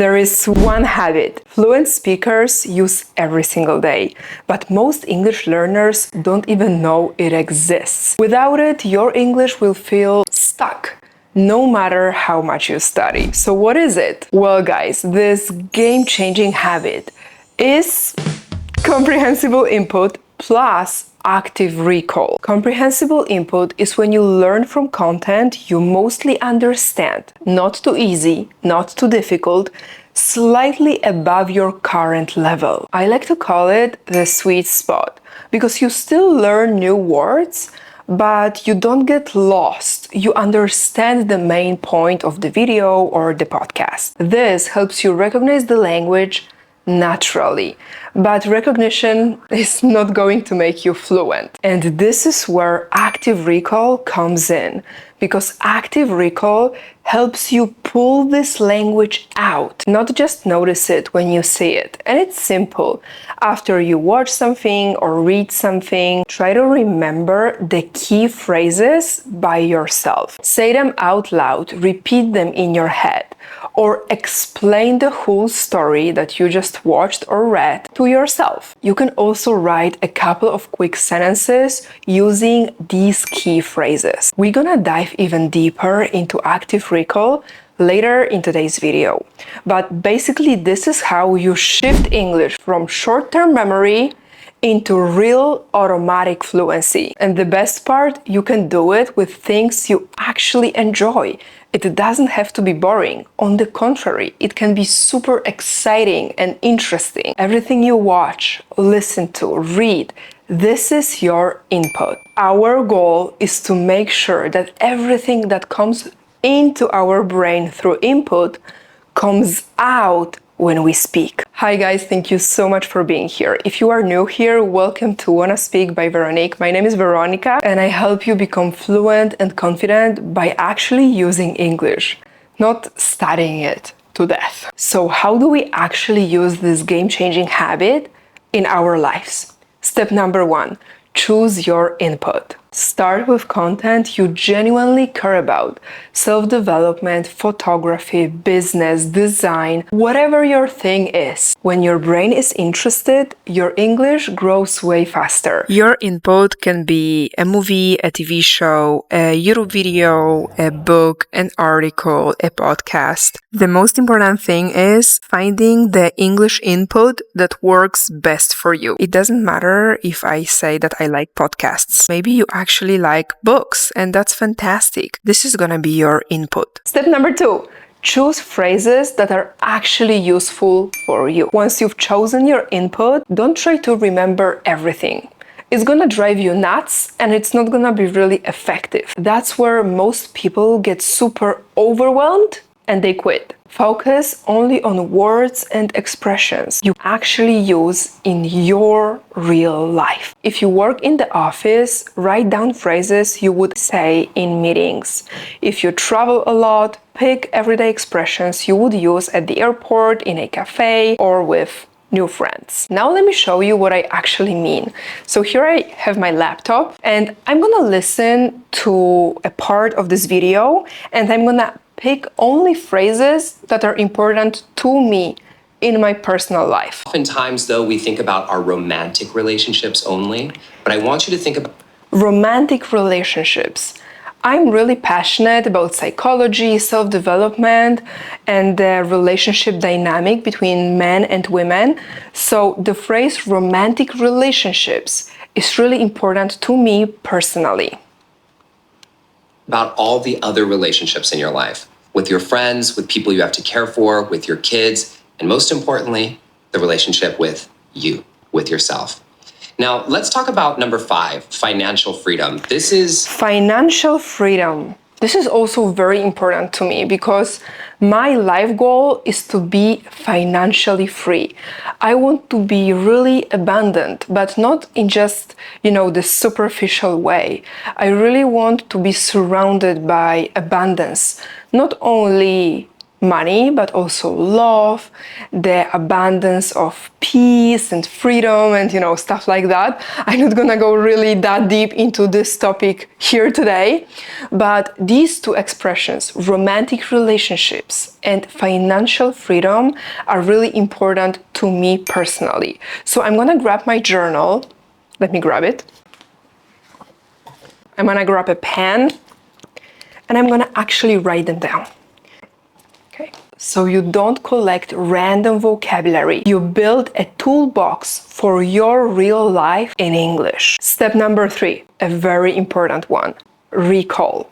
There is one habit fluent speakers use every single day, but most English learners don't even know it exists. Without it, your English will feel stuck, no matter how much you study. So what is it? Well, guys, this game-changing habit is comprehensible input plus active recall. Comprehensible input is when you learn from content you mostly understand, not too easy, not too difficult, slightly above your current level. I like to call it the sweet spot because you still learn new words, but you don't get lost. You understand the main point of the video or the podcast. This helps you recognize the language naturally, but recognition is not going to make you fluent. And this is where active recall comes in, because active recall helps you pull this language out, not just notice it when you see it. And it's simple. After you watch something or read something, try to remember the key phrases by yourself. Say them out loud, repeat them in your head, or explain the whole story that you just watched or read to yourself. You can also write a couple of quick sentences using these key phrases. We're gonna dive even deeper into active recall later in today's video. But basically, this is how you shift English from short-term memory into real automatic fluency. And the best part, you can do it with things you actually enjoy. It doesn't have to be boring. On the contrary, it can be super exciting and interesting. Everything you watch, listen to, read, this is your input. Our goal is to make sure that everything that comes into our brain through input comes out when we speak. Hi guys, thank you so much for being here. If you are new here, welcome to Wanna Speak by Veronique. My name is Veronica and I help you become fluent and confident by actually using English, not studying it to death. So how do we actually use this game-changing habit in our lives? Step number 1, choose your input. Start with content you genuinely care about. Self-development, photography, business, design, whatever your thing is. When your brain is interested, your English grows way faster. Your input can be a movie, a TV show, a YouTube video, a book, an article, a podcast. The most important thing is finding the English input that works best for you. It doesn't matter if I say that I like podcasts. Maybe you actually like books, and that's fantastic. This is gonna be your input. Step number 2, choose phrases that are actually useful for you. Once you've chosen your input, don't try to remember everything. It's gonna drive you nuts and it's not gonna be really effective. That's where most people get super overwhelmed and they quit. Focus only on words and expressions you actually use in your real life. If you work in the office, write down phrases you would say in meetings. If you travel a lot, pick everyday expressions you would use at the airport, in a cafe, or with new friends. Now let me show you what I actually mean. So here I have my laptop and I'm gonna listen to a part of this video and I'm gonna pick only phrases that are important to me in my personal life. Oftentimes, though, we think about our romantic relationships only, but I want you to think about romantic relationships. I'm really passionate about psychology, self-development, and the relationship dynamic between men and women. So the phrase romantic relationships is really important to me personally. About all the other relationships in your life, with your friends, with people you have to care for, with your kids, and most importantly, the relationship with you, with yourself. Now, let's talk about number 5, financial freedom. This is financial freedom. This is also very important to me because my life goal is to be financially free. I want to be really abundant, but not in just, the superficial way. I really want to be surrounded by abundance, not only money, but also love, the abundance of peace and freedom and stuff like that. I'm not gonna go really that deep into this topic here today, but these two expressions, romantic relationships and financial freedom, are really important to me personally. So I'm gonna grab my journal. Let me grab it. I'm gonna grab a pen and I'm gonna actually write them down. Okay. So you don't collect random vocabulary. You build a toolbox for your real life in English. Step number 3, a very important one, recall.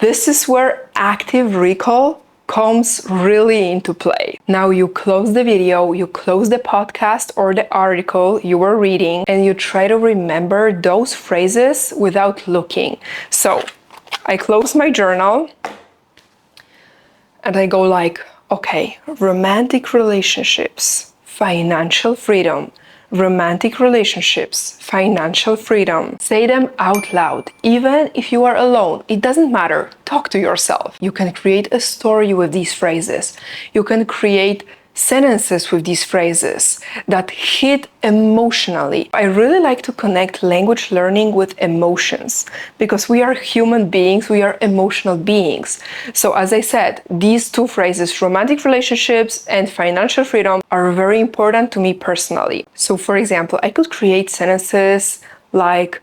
This is where active recall comes really into play. Now you close the video, you close the podcast or the article you were reading, and you try to remember those phrases without looking. So I close my journal and I go like, okay, romantic relationships, financial freedom, romantic relationships, financial freedom. Say them out loud, even if you are alone. It doesn't matter. Talk to yourself. You can create a story with these phrases. You can create sentences with these phrases that hit emotionally. I really like to connect language learning with emotions because we are human beings, we are emotional beings. So as I said, these two phrases, romantic relationships and financial freedom, are very important to me personally. So for example, I could create sentences like,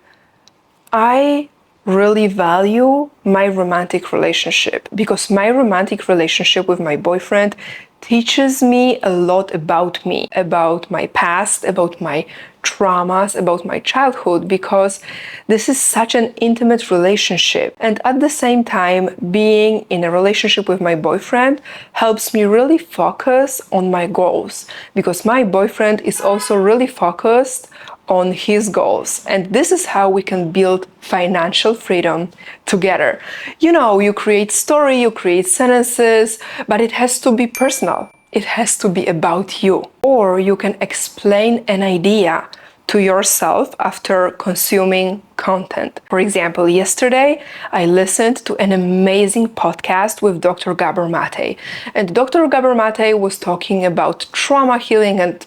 I really value my romantic relationship because my romantic relationship with my boyfriend teaches me a lot about me, about my past, about my traumas, about my childhood, because this is such an intimate relationship. And at the same time, being in a relationship with my boyfriend helps me really focus on my goals, because my boyfriend is also really focused on his goals. And this is how we can build financial freedom together. You create story, you create sentences, but it has to be personal. It has to be about you. Or you can explain an idea to yourself after consuming content. For example, yesterday I listened to an amazing podcast with Dr. Gabor Mate. And Dr. Gabor Mate was talking about trauma healing and,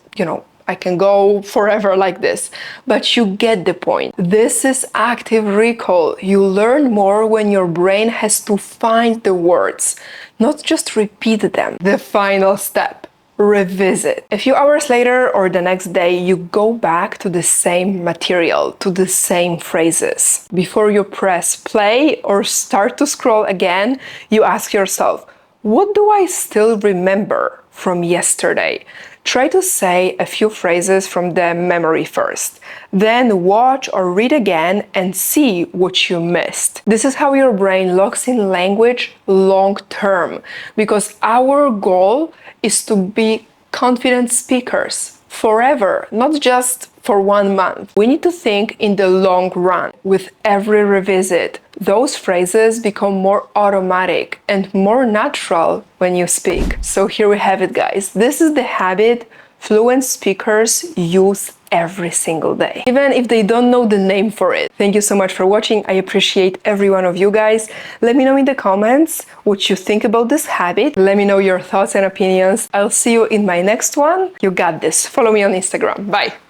I can go forever like this, but you get the point. This is active recall. You learn more when your brain has to find the words, not just repeat them. The final step, revisit. A few hours later or the next day, you go back to the same material, to the same phrases. Before you press play or start to scroll again, you ask yourself, what do I still remember from yesterday? Try to say a few phrases from the memory first, then watch or read again and see what you missed. This is how your brain locks in language long term, because our goal is to be confident speakers forever, not just for 1 month. We need to think in the long run. With every revisit, those phrases become more automatic and more natural when you speak. So here we have it, guys. This is the habit fluent speakers use every single day, even if they don't know the name for it. Thank you so much for watching. I appreciate every one of you guys. Let me know in the comments what you think about this habit. Let me know your thoughts and opinions. I'll see you in my next one. You got this. Follow me on Instagram. Bye.